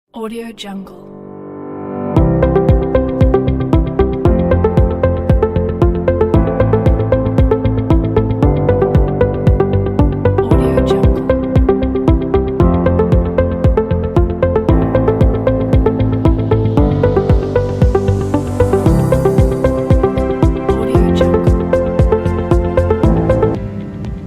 Audio Jungle. Audio Jungle. Audio Jungle.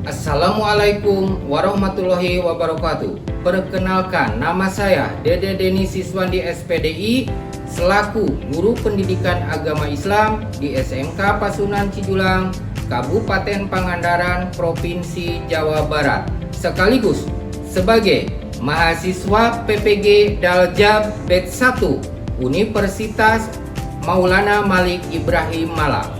Assalamualaikum warahmatullahi wabarakatuh. Perkenalkan, nama saya Dede Deni Siswandi SPDI selaku Guru Pendidikan Agama Islam di SMK Pasuruan Cijulang, Kabupaten Pangandaran, Provinsi Jawa Barat, sekaligus sebagai mahasiswa PPG Daljab Batch 1 Universitas Maulana Malik Ibrahim Malang.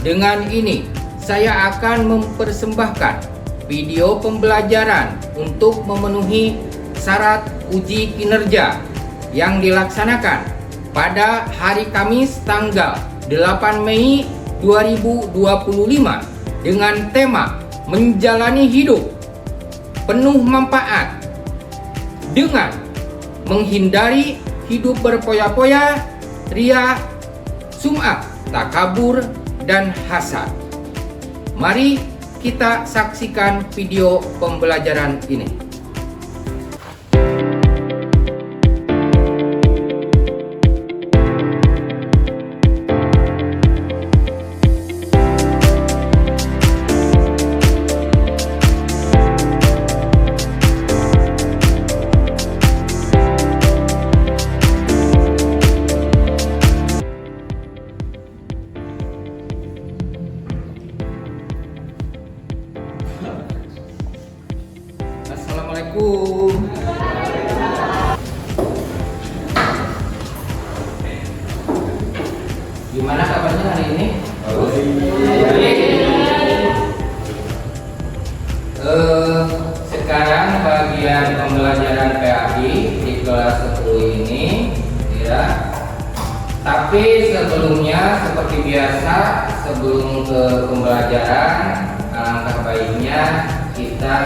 Dengan ini, saya akan mempersembahkan video pembelajaran untuk memenuhi syarat uji kinerja yang dilaksanakan pada hari Kamis tanggal 8 Mei 2025 dengan tema menjalani hidup penuh manfaat dengan menghindari hidup berpoya-poya, ria, sum'ah, takabur, dan hasad. Mari kita saksikan video pembelajaran ini. Assalamualaikum. Gimana kabarnya hari ini? Sekarang bagian pembelajaran PAI di kelas 10 ini, ya. Tapi sebelumnya seperti biasa, sebelum ke pembelajaran, alangkah baiknya kita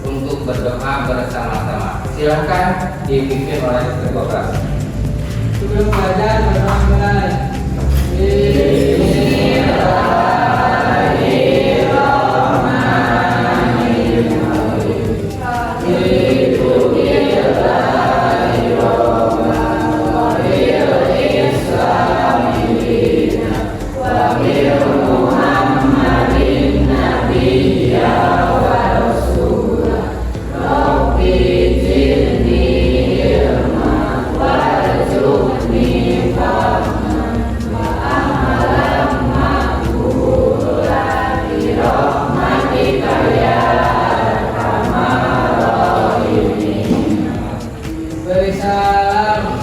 untuk berdoa bersama-sama. Silakan dipimpin oleh ketua kelas. Sebelum belajar berdoa mulai. Beri salam.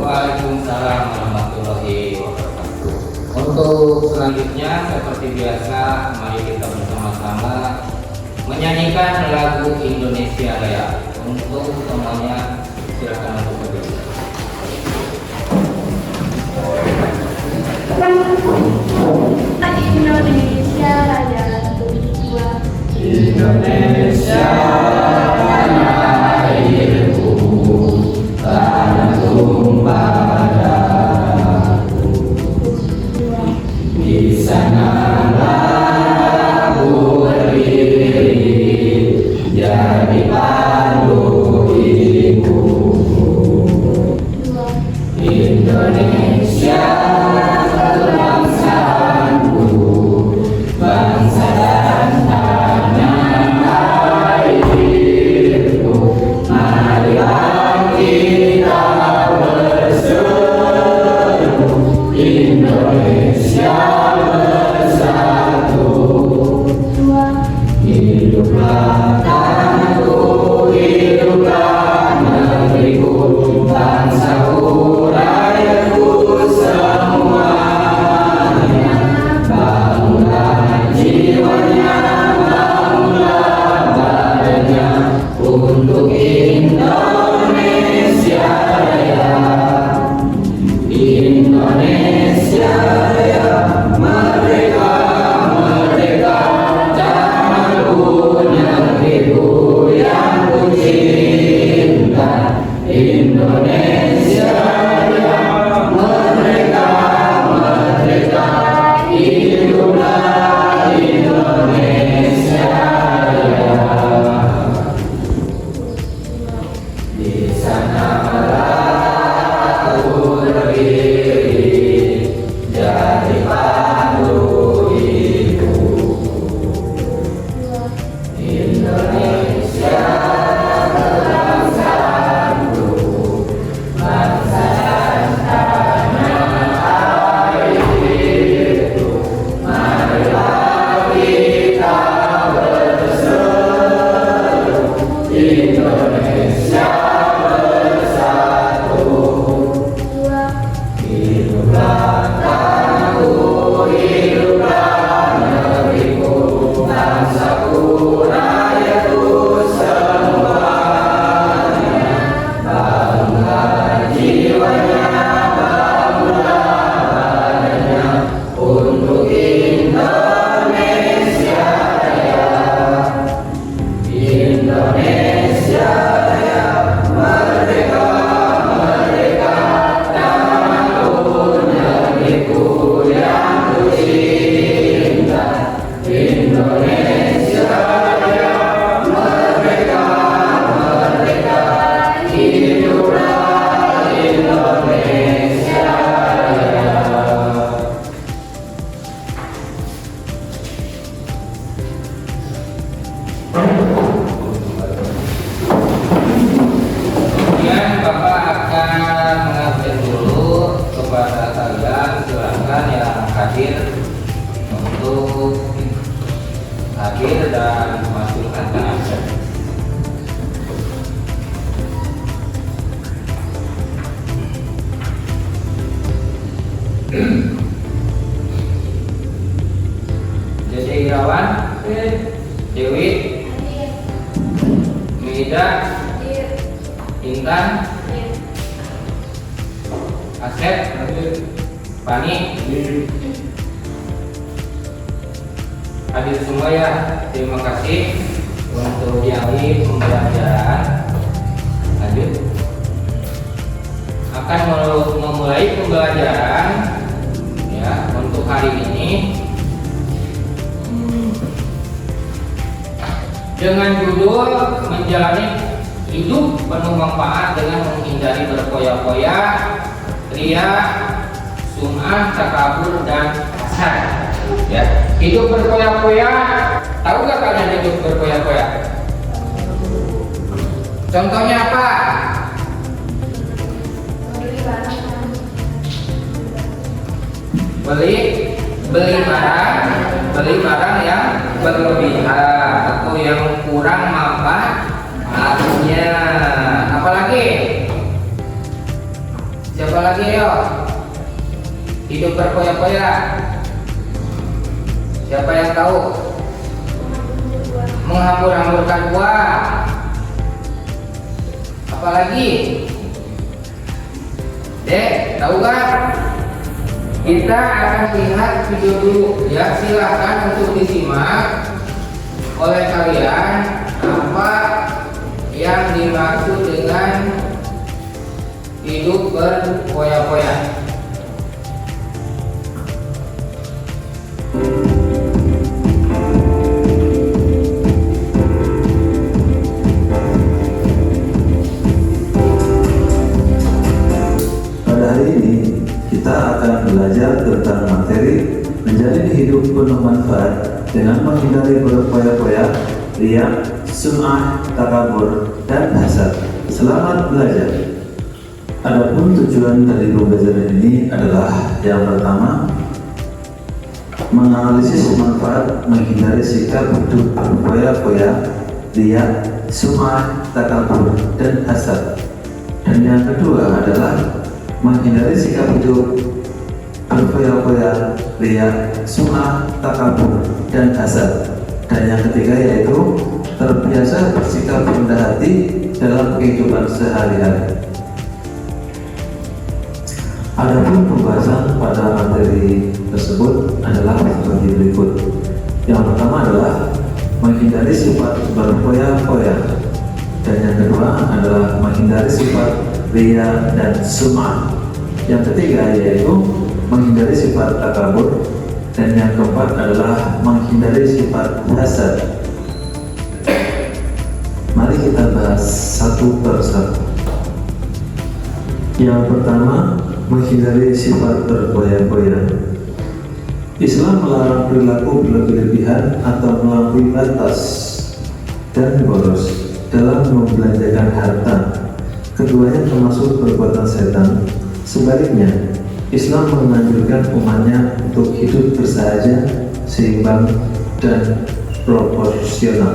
Waalaikumsalam warahmatullahi wabarakatuh. Untuk selanjutnya seperti biasa, mari kita bersama-sama menyanyikan lagu Indonesia Raya. Untuk semuanya silakan untuk berdiri. Indonesia Raya Tua. Indonesia tanah airku, tanah tumpah darahku. Di sanalah aku berdiri, jadi pandu hidupku. Indonesia bangsaku, hadir dan masuk antara. Jadi Irawan, Dewi, Mida, Intan, Asep, Pani, hadir semua ya. Terima kasih untuk dialih pembelajaran. Lanjut. Akan memulai pembelajaran ya untuk hari ini dengan judul menjalani hidup penuh manfaat dengan menghindari berpoya-poya, ria, sum'ah, takabur, dan hasad. Ya, hidup berpoya-poya. Tahu gak kalian hidup berpoya-poya? Contohnya apa? Beli barang yang berlebihan atau yang kurang manfaatnya. Apalagi? Siapa lagi yo? Hidup berpoya-poya. Siapa yang tahu? Menghambur-hamburkan uang. Apalagi? Dek, tahu gak? Kita akan lihat video dulu ya, silahkan untuk disimak oleh kalian apa yang dimaksud dengan hidup berpoya-poya. Pada hari ini kita akan belajar tentang materi menjalani hidup penuh manfaat dengan menghindari berpoya-poya, ria, sum'ah, takabur, dan hasad. Selamat belajar. Adapun tujuan dari pembelajaran ini adalah yang pertama, menganalisis manfaat menghindari sikap hidup berpoya-poya, ria, sum'ah, takabur, dan hasad. Dan yang kedua adalah menghindari sikap hidup berpoya-poya, ria, sum'ah, takabur, dan hasad. Dan yang ketiga yaitu terbiasa bersikap rendah hati dalam kehidupan sehari-hari. Adapun pembahasan pada materi tersebut adalah seperti berikut. Yang pertama adalah menghindari sifat berpoya-poya, dan yang kedua adalah menghindari sifat ria dan sum'ah. Yang ketiga yaitu menghindari sifat takabur, dan yang keempat adalah menghindari sifat hasad. Mari kita bahas satu persatu. Yang pertama, menghindari sifat berpoya-poya. Islam melarang perilaku berlebihan atau melampaui batas dan boros dalam membelanjakan harta. Keduanya termasuk perbuatan setan. Sebaliknya, Islam menganjurkan umatnya untuk hidup bersahaja, seimbang, dan proporsional.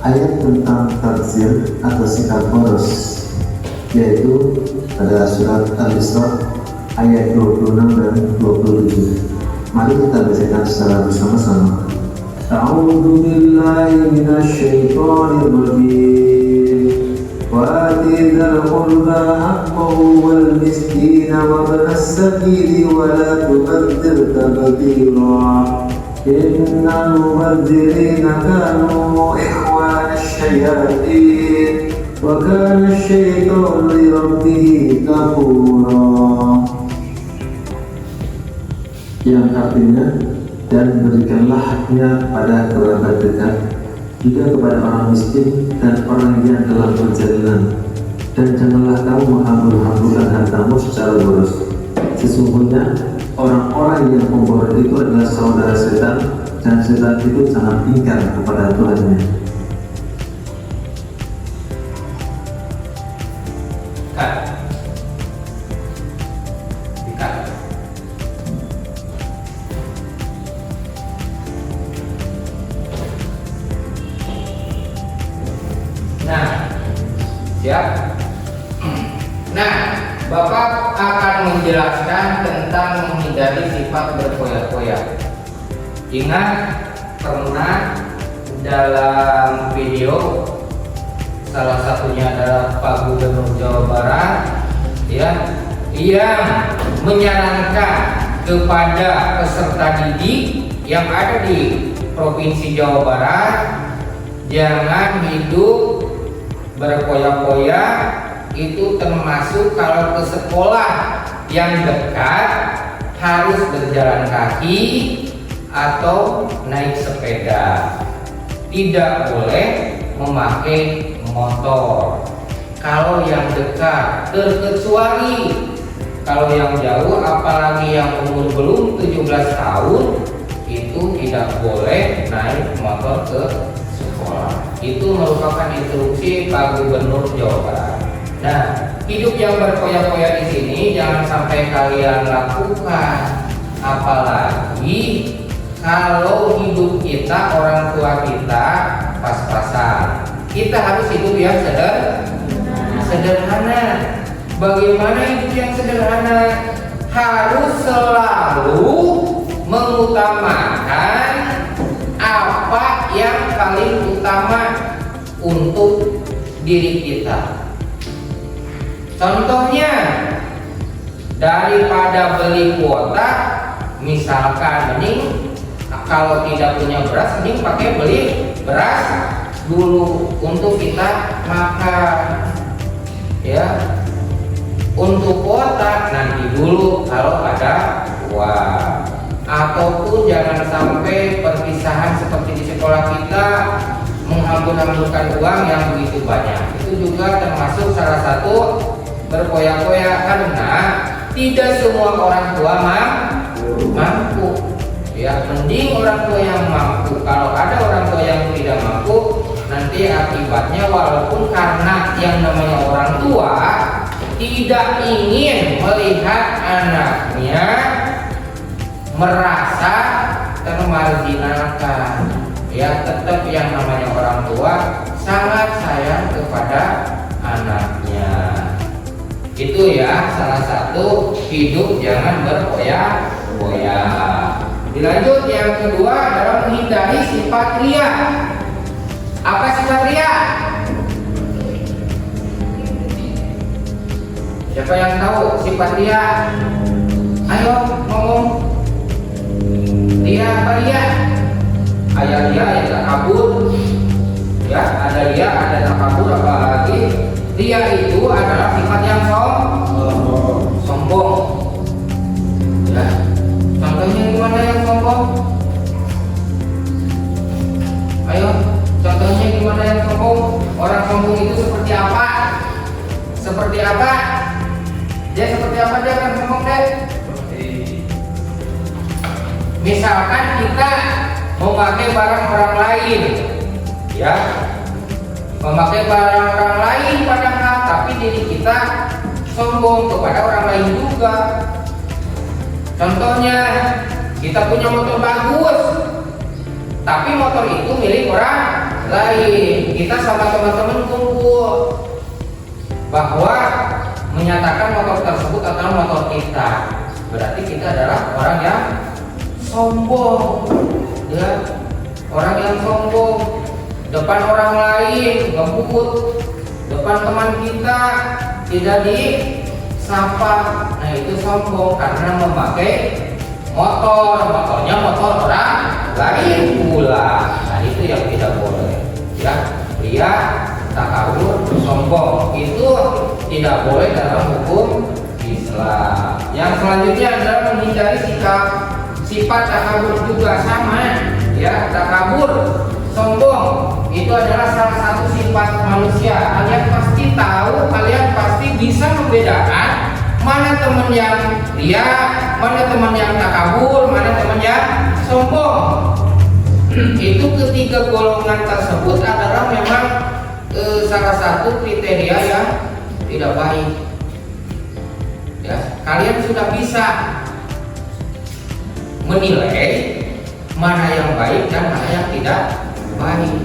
Ayat tentang taksir atau sikap boros yaitu pada surat Al-Isra ayat 26 dan 27. Mari kita bacakan secara bersama-sama. A'udzu billahi minasy syaithanir rajim. Wa atidal qurba haqqahu wal miskina wa ibnas sabili wa la tubadzir tabdzira. Innal mubadzirina kanu ikhwanasy syayatin wa kana asy-syaitanu li rabbih kafura. Yang artinya, dan berikanlah haknya pada kerabat dekat, juga kepada orang miskin dan orang yang dalam perjalanan, dan janganlah kamu menghambur-hamburkan hartamu secara boros. Sesungguhnya orang-orang yang pemboros itu adalah saudara setan, dan setan itu sangat ingkar kepada Tuhannya. Siap? Nah, Bapak akan menjelaskan tentang menghindari sifat berfoya-foya. Ingat, pernah dalam video salah satunya adalah Pak Gubernur Jawa Barat ya, yang menyarankan kepada peserta didik yang ada di Provinsi Jawa Barat jangan hidup berfoya-foya, itu termasuk kalau ke sekolah yang dekat harus berjalan kaki atau naik sepeda, tidak boleh memakai motor kalau yang dekat, terkecuali kalau yang jauh apalagi yang umur belum 17 tahun itu tidak boleh naik motor ke sekolah. Itu merupakan instruksi Pak Gubernur Jawa Barat. Nah, hidup yang berfoya-foya di sini jangan sampai kalian lakukan, apalagi kalau hidup kita, orang tua kita pas-pasan. Kita harus hidup yang sederhana. Bagaimana hidup yang sederhana? Harus selalu mengutamakan apa yang paling utama untuk diri kita. Contohnya, daripada beli kuota, misalkan mending kalau tidak punya beras, mending pakai beli beras dulu untuk kita makan, ya. Untuk kuota nanti dulu kalau ada uang. Ataupun jangan sampai perpisahan seperti di sekolah kita menghambur-hamburkan uang yang begitu banyak. Itu juga termasuk salah satu berfoya-foya, karena tidak semua orang tua mampu. Ya, mending orang tua yang mampu. Kalau ada orang tua yang tidak mampu, nanti akibatnya walaupun karena yang namanya orang tua tidak ingin melihat anaknya merasa termarginalkan, ya tetap yang namanya orang tua sangat sayang kepada anaknya. Itu ya salah satu hidup jangan berfoya-foya. Dilanjut, yang kedua adalah menghindari sifat ria. Apa sifat ria? Siapa yang tahu sifat ria? Ayo ngomong. Ria apa ria? Ada ria, ada takabur. Ya, ada ria, ada takabur, apa lagi? Ria itu adalah sifat yang sombong. Ya. Contohnya gimana yang sombong? Ayo, contohnya gimana yang sombong? Orang sombong itu seperti apa? Seperti apa? Dia seperti apa dia kan sombong deh? Misalkan kita memakai barang orang lain, ya, memakai barang orang lain padahal tapi diri kita sombong kepada orang lain juga. Contohnya, kita punya motor bagus, tapi motor itu milik orang lain. Kita sama teman-teman kumpul bahwa menyatakan motor tersebut adalah motor kita. Berarti kita adalah orang yang sombong, ya, orang yang sombong. Depan orang lain ngebut, depan teman kita tidak disapa. Nah itu sombong karena memakai motornya motor orang lain pula. Nah itu yang tidak boleh, ya. Ria, takabur, sombong itu tidak boleh dalam hukum Islam. Yang selanjutnya adalah menghindari sifat takabur juga sama, ya. Takabur, sombong itu adalah salah satu sifat manusia. Kalian pasti tahu, kalian pasti bisa membedakan mana teman yang ria, mana teman yang takabur, mana teman yang sombong. Itu ketiga golongan tersebut adalah memang salah satu kriteria yang tidak baik. Ya, kalian sudah bisa menilai mana yang baik dan mana yang tidak baik.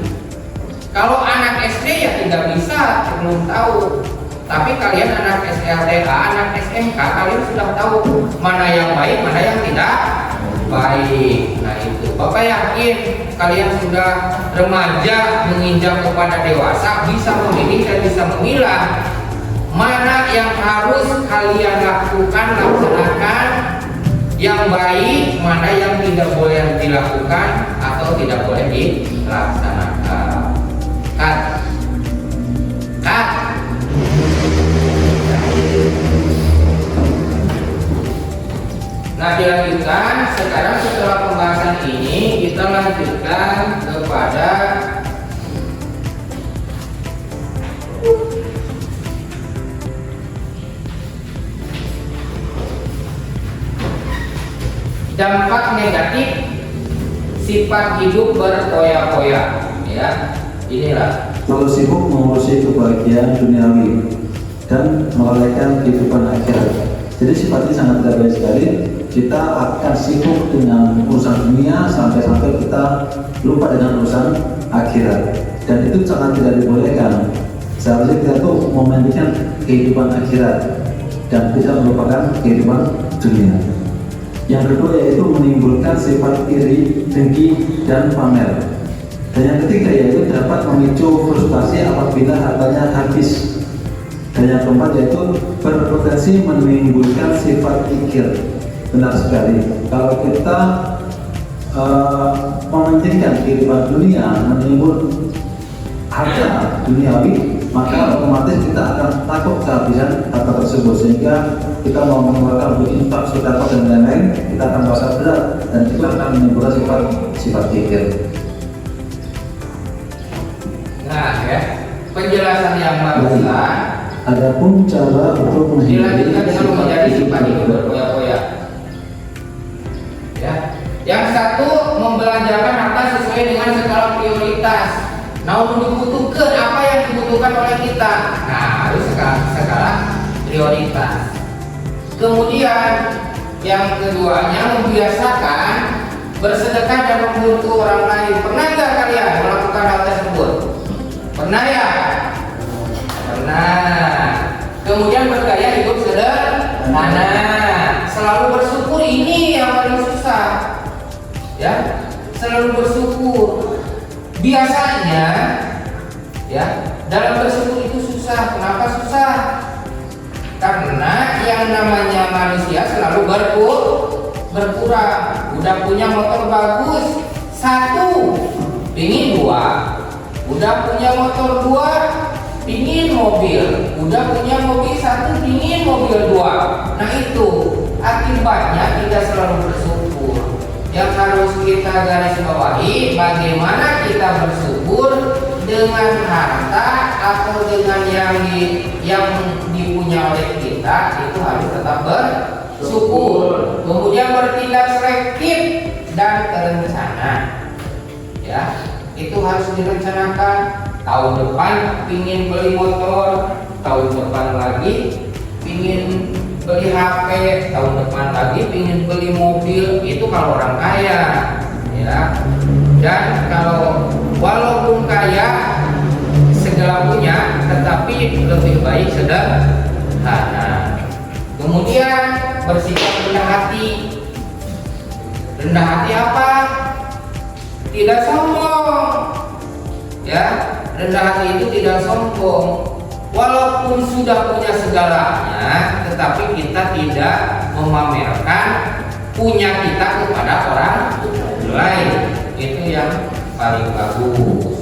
Kalau anak SD ya tidak bisa, belum tahu. Tapi kalian anak SLTA, anak SMK, kalian sudah tahu mana yang baik, mana yang tidak baik. Nah itu, Bapak yakin kalian sudah remaja menginjak kepada dewasa, bisa memilih dan bisa memilah mana yang harus kalian lakukan, laksanakan yang baik, mana yang tidak boleh dilakukan atau tidak boleh dilaksanakan. Cut. Nah dilanjutkan, sekarang setelah pembahasan ini kita lanjutkan kepada dampak negatif sifat hidup berfoya-foya. Ya, inilah Kalau sibuk mengurusi kebahagiaan duniawi dan melalaikan kehidupan akhirat. Jadi sifatnya sangat tidak baik sekali. Kita akan sibuk dengan urusan dunia sampai-sampai kita lupa dengan urusan akhirat. Dan itu sangat tidak dibolehkan. Seharusnya kita tuh mementingkan kehidupan akhirat dan bisa melupakan kehidupan dunia. Yang kedua yaitu menimbulkan sifat iri, dengki, dan pamer. Dan yang ketiga yaitu dapat memicu frustasi apabila hartanya habis. Dan yang keempat yaitu berpotensi menimbulkan sifat kikir. Benar sekali. Kalau kita mementingkan kehidupan dunia, menimbul harta duniawi, maka otomatis kita akan takut kehabisan harta tersebut, sehingga kita mau mengeluarkan untuk infak, sedekah dan lain-lain, kita akan merasa berat dan itu akan menimbulkan sifat kikir. nah ya penjelasan yang barusan. Adapun cara untuk Dilanjutkan dengan menjadi sifat hidup berfoya-foya. Ya, yang satu membelanjakan harta sesuai dengan skala prioritas. Nah, untuk dibutuhkan apa yang dibutuhkan oleh kita. Nah, harus skala prioritas. Kemudian yang keduanya membiasakan bersedekah dan membantu orang lain. Pernah nggak kalian melakukan hal tersebut? Pernah ya? Pernah. Kemudian bergaya hidup sederhana, selalu bersyukur, ini yang paling susah. Ya, selalu bersyukur. Biasanya, ya, dalam bersyukur itu susah. Kenapa susah? Karena yang namanya manusia selalu berkurang. Udah punya motor bagus, satu, pingin dua. Udah punya motor dua, pingin mobil. Udah punya mobil satu, pingin mobil dua. Nah itu akibatnya kita selalu bersyukur. Yang harus kita garis bawahi, bagaimana kita bersyukur dengan harta atau dengan yang dipunya oleh kita, itu harus tetap bersyukur. Kemudian bertindak selektif dan terencana. Ya, itu harus direncanakan. Tahun depan pingin beli motor, tahun depan lagi pingin beli HP, tahun depan lagi pingin beli mobil. Itu kalau orang kaya, ya. Dan kalau walaupun kaya segala punya, tetapi lebih baik sederhana. Kemudian bersikap rendah hati. Rendah hati apa? Tidak sombong. Ya, rendah hati itu tidak sombong. Walaupun sudah punya segalanya, tetapi kita tidak memamerkan punya kita kepada orang lain. Itu yang paling bagus.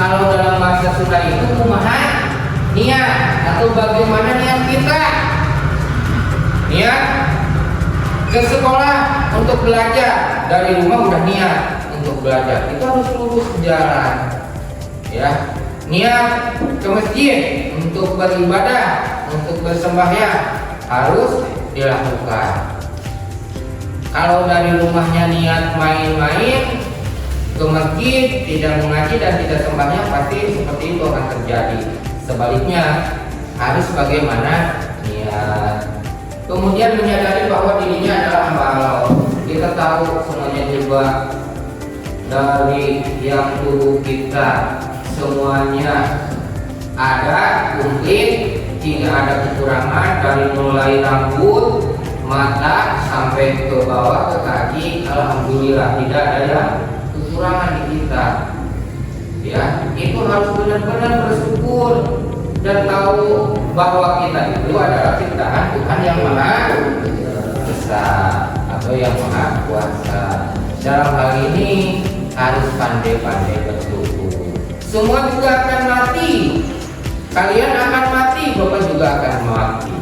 Kalau dalam bahasa Sunda itu kumaha niat atau bagaimana niat kita. Niat ke sekolah untuk belajar, dari rumah udah niat untuk belajar, itu harus lurus jalan ya. Niat ke masjid untuk beribadah, untuk bersembahyang harus dilakukan. Kalau dari rumahnya niat main-main ke masjid, tidak mengaji dan tidak sembahyang, pasti seperti itu akan terjadi. Sebaliknya harus bagaimana niat. Kemudian menyadari bahwa dirinya adalah hamba Allah. Kita tahu semuanya juga dari yang tubuh kita semuanya ada komplit, tidak ada kekurangan, dari mulai rambut, mata sampai ke bawah ke kaki, alhamdulillah tidak ada yang kekurangan di kita. Ya, itu harus benar-benar bersyukur dan tahu bahwa kita itu adalah ciptaan Tuhan yang Maha Besar atau yang Maha Kuasa. Dalam hal ini harus pandai-pandai bersyukur. Semua juga akan mati. Kalian akan mati, Bapak juga akan mati.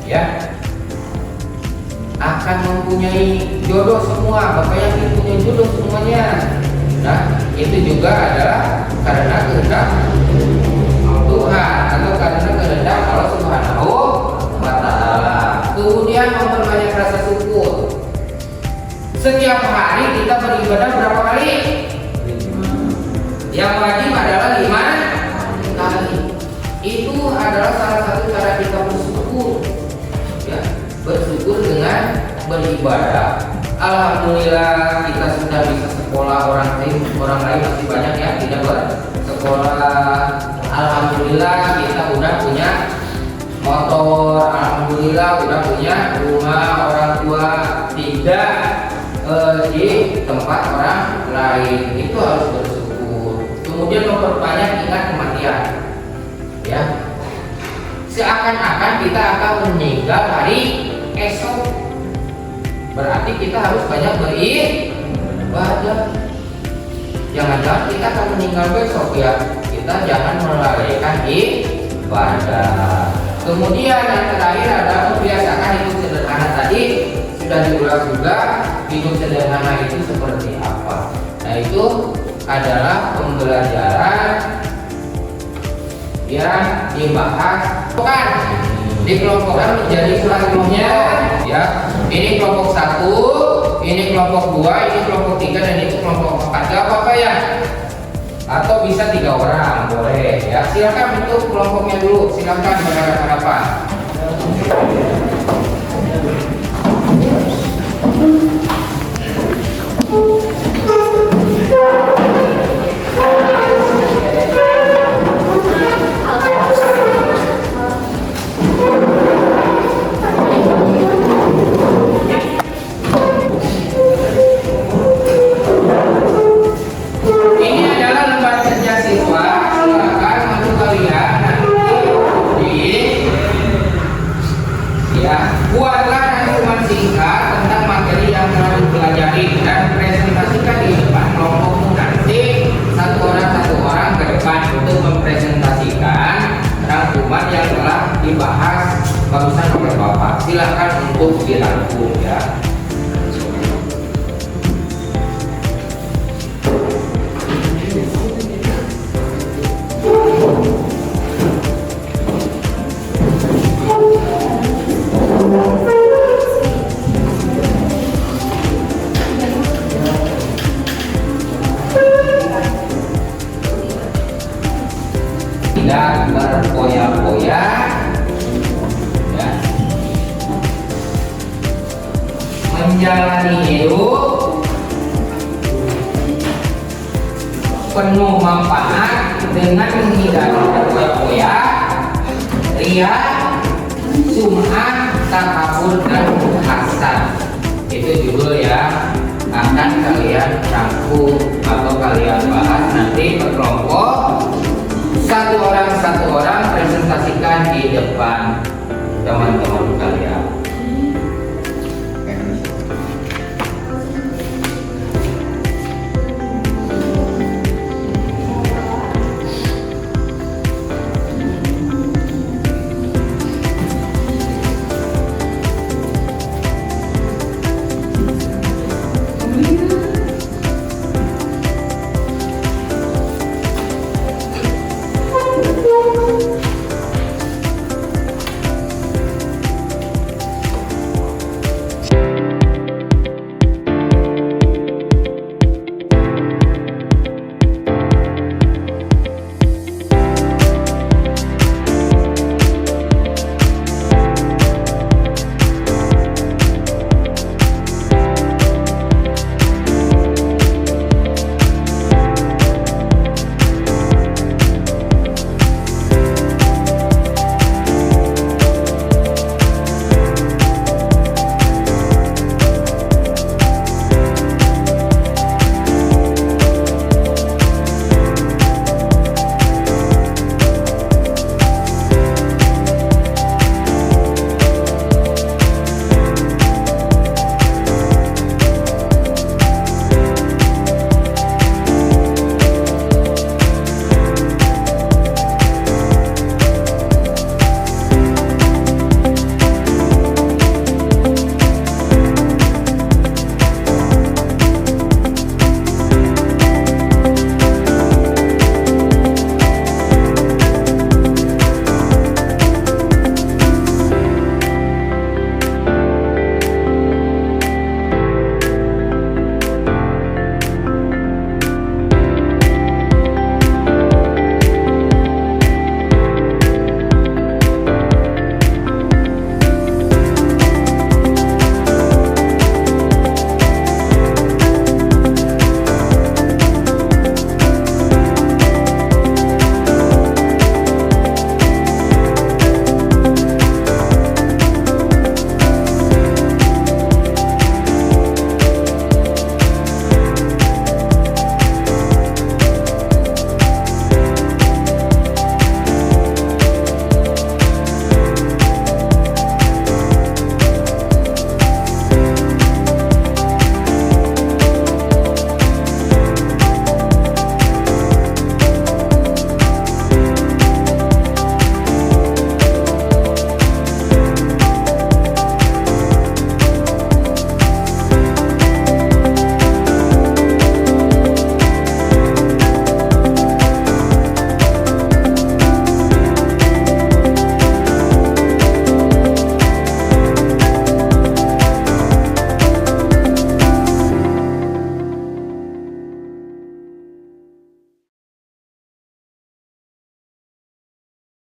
Ya, akan mempunyai jodoh semua. Bapak yang punya jodoh semuanya. Nah, itu juga adalah karena kehendak Tuhan atau karena kehendak Allah Subhanahu wa Ta'ala. Kemudian memperbanyak rasa syukur. Setiap hari kita beribadah berapa kali? Yang wajib adalah 5 kali. Itu adalah salah satu cara kita bersyukur. Ya, bersyukur dengan beribadah. Alhamdulillah kita sudah bisa sekolah, orang lain masih banyak yang tidak bersekolah. Alhamdulillah kita udah punya motor, alhamdulillah udah punya rumah, orang tua tidak di tempat orang lain. Itu harus bersyukur. Kemudian memperbanyak ingat kematian. Ya, seakan-akan kita akan meninggal hari esok. Berarti kita harus banyak beribadah. Jangan-jangan kita akan meninggal besok ya. Kita jangan melalaikan ibadah. Kemudian yang terakhir adalah membiasakan hidup sederhana. Tadi sudah diulas juga hidup sederhana itu seperti apa. Nah, itu adalah pembelajaran yang dibahas dikelompokkan menjadi selanjutnya ya. Ini kelompok 1, ini kelompok 2, ini kelompok 3, dan ini kelompok 4. Gak apa-apa ya, atau bisa 3 orang boleh ya. Silakan untuk kelompoknya dulu, silakan berhadapan-hadapan. Buatlah rangkuman singkat tentang materi yang telah dipelajari dan presentasikan di depan kelompokmu. Nanti satu orang ke depan untuk mempresentasikan rangkuman yang telah dibahas barusan oleh Bapak. Silakan untuk dirangkum ya. Tidak berpoya-poya ya. Menjalani hidup penuh manfaat dengan menghindari berpoya-poya, ria, sum'ah, takabur, dan hasad. Itu judul yang akan kalian rangkum atau kalian bahas nanti berkelompok. Satu orang presentasikan di depan teman-teman kalian.